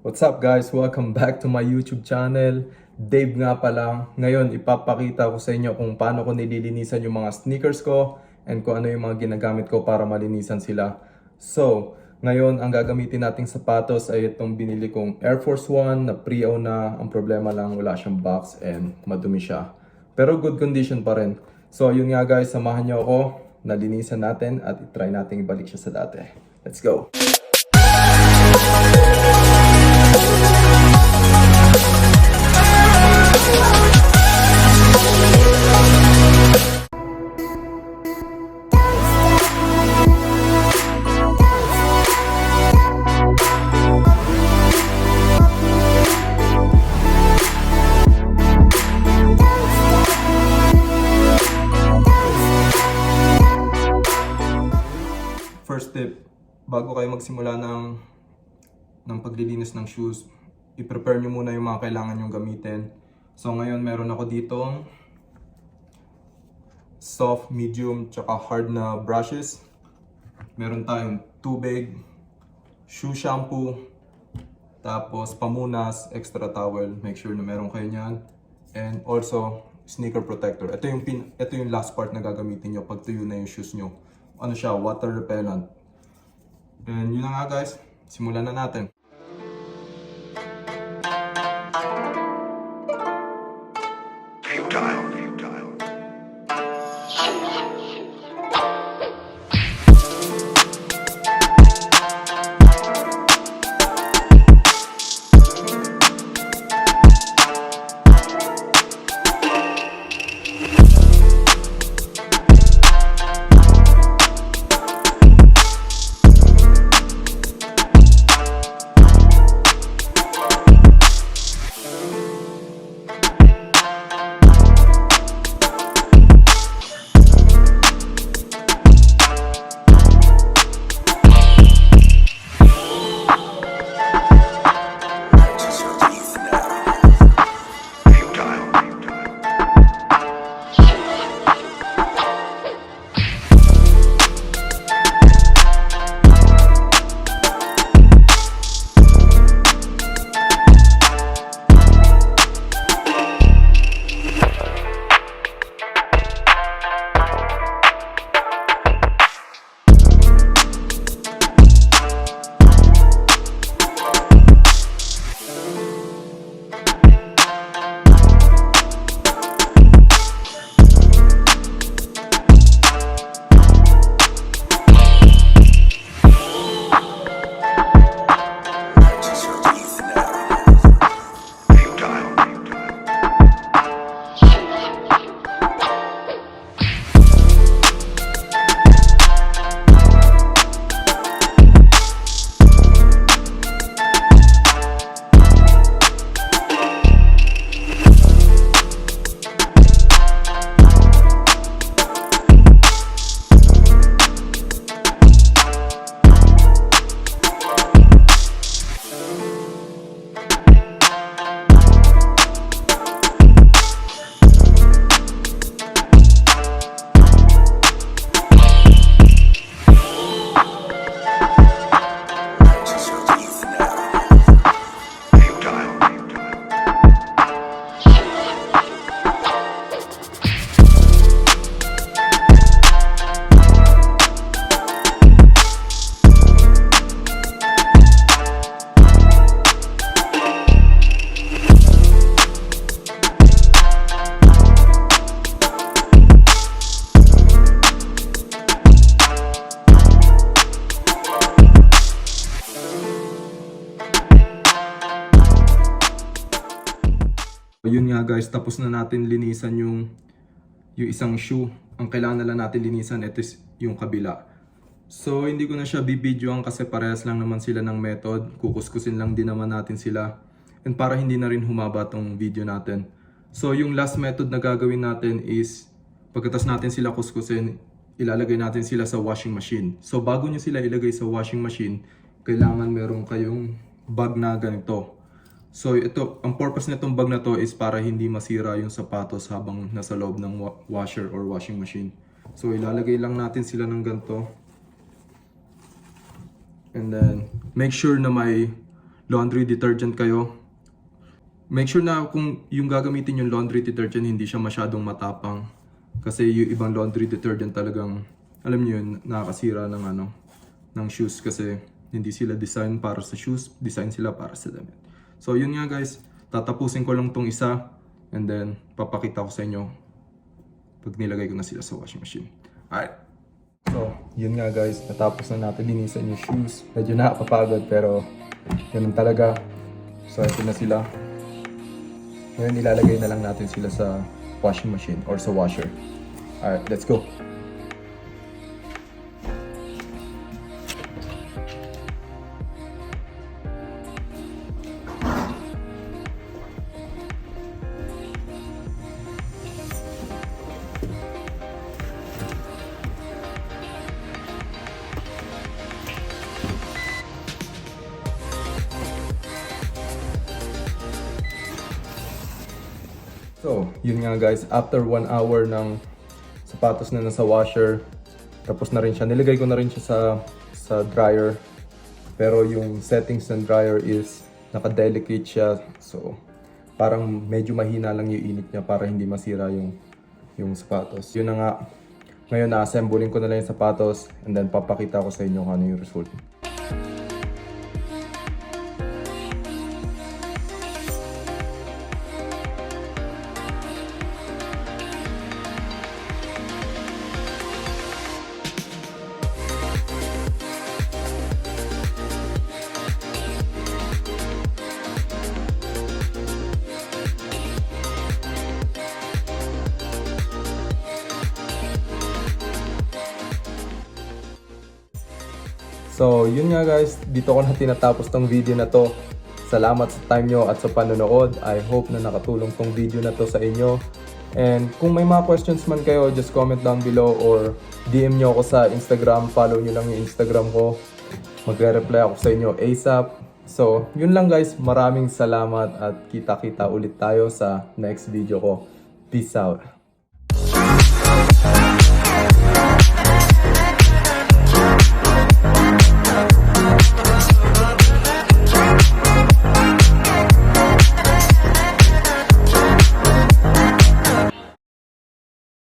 What's up guys? Welcome back to my YouTube channel. Dave nga pala. Ngayon ipapakita ko sa inyo kung paano ko nililinisan yung mga sneakers ko and kung ano yung mga ginagamit ko para malinisan sila. So, ngayon ang gagamitin nating sapatos ay itong binili kong Airforce 1 na pre-owned na. Ang problema lang wala siyang box and madumi siya. Pero good condition pa rin. So, yun nga guys, samahan niyo ako. Nalinisan natin at try natin ibalik siya sa dati. Let's go! First tip, bago kayo magsimula ng paglilinis ng shoes, i-prepare nyo muna yung mga kailangan nyong gamitin. So ngayon meron ako ditong soft, medium, tsaka hard na brushes. Meron tayong tubig, shoe shampoo, tapos pamunas, extra towel, make sure na meron kayo nyan. And also, sneaker protector. Ito yung last part na gagamitin nyo pag tuyo na yung shoes nyo. Ano siya, water repellent. And yun na nga guys, simulan na natin. Yun nga guys, tapos na natin linisan yung isang shoe. Ang kailangan na lang natin linisan, ito is yung kabila. So hindi ko na siya bibidyoan kasi parehas lang naman sila ng method. Kukuskusin lang din naman natin sila. And para hindi na rin humaba tong video natin. So yung last method na gagawin natin is, pagkatapos natin sila kuskusin, ilalagay natin sila sa washing machine. So bago nyo sila ilagay sa washing machine, kailangan meron kayong bag na ganito. So ito, ang purpose nitong bag na to is para hindi masira yung sapatos habang nasa loob ng washer or washing machine. So ilalagay lang natin sila ng ganito. And then make sure na may laundry detergent kayo, make sure na kung yung gagamitin yung laundry detergent hindi siya masyadong matapang. Kasi yung ibang laundry detergent talagang, alam niyo yun, nakakasira ng shoes kasi hindi sila design para sa shoes, design sila para sa damit. So yun nga guys, tatapusin ko lang tong isa and then papakita ko sa inyo pag nilagay ko na sila sa washing machine. Alright. So, yun nga guys, natapos na natin linisan yung shoes. Medyo nakakapagod pero ganun talaga. So ito na sila. Ngayon ilalagay na lang natin sila sa washing machine or sa washer. Alright, let's go! So, yun nga guys, after 1 hour ng sapatos na nasa washer, tapos na rin siya. Nilagay ko na rin siya sa dryer. Pero yung settings ng dryer is naka-delicate siya. So, parang medyo mahina lang yung init niya para hindi masira yung sapatos. Yun na nga. Ngayon na-assemblein ko na lang yung sapatos and then papakita ko sa inyo kung ano yung result. So, yun nga guys, dito ko na tinatapos tong video na to. Salamat sa time nyo at sa panonood. I hope na nakatulong tong video na to sa inyo. And kung may mga questions man kayo, just comment down below or DM nyo ako sa Instagram. Follow nyo lang yung Instagram ko. Magre-reply ako sa inyo ASAP. So, yun lang guys. Maraming salamat at kita-kita ulit tayo sa next video ko. Peace out!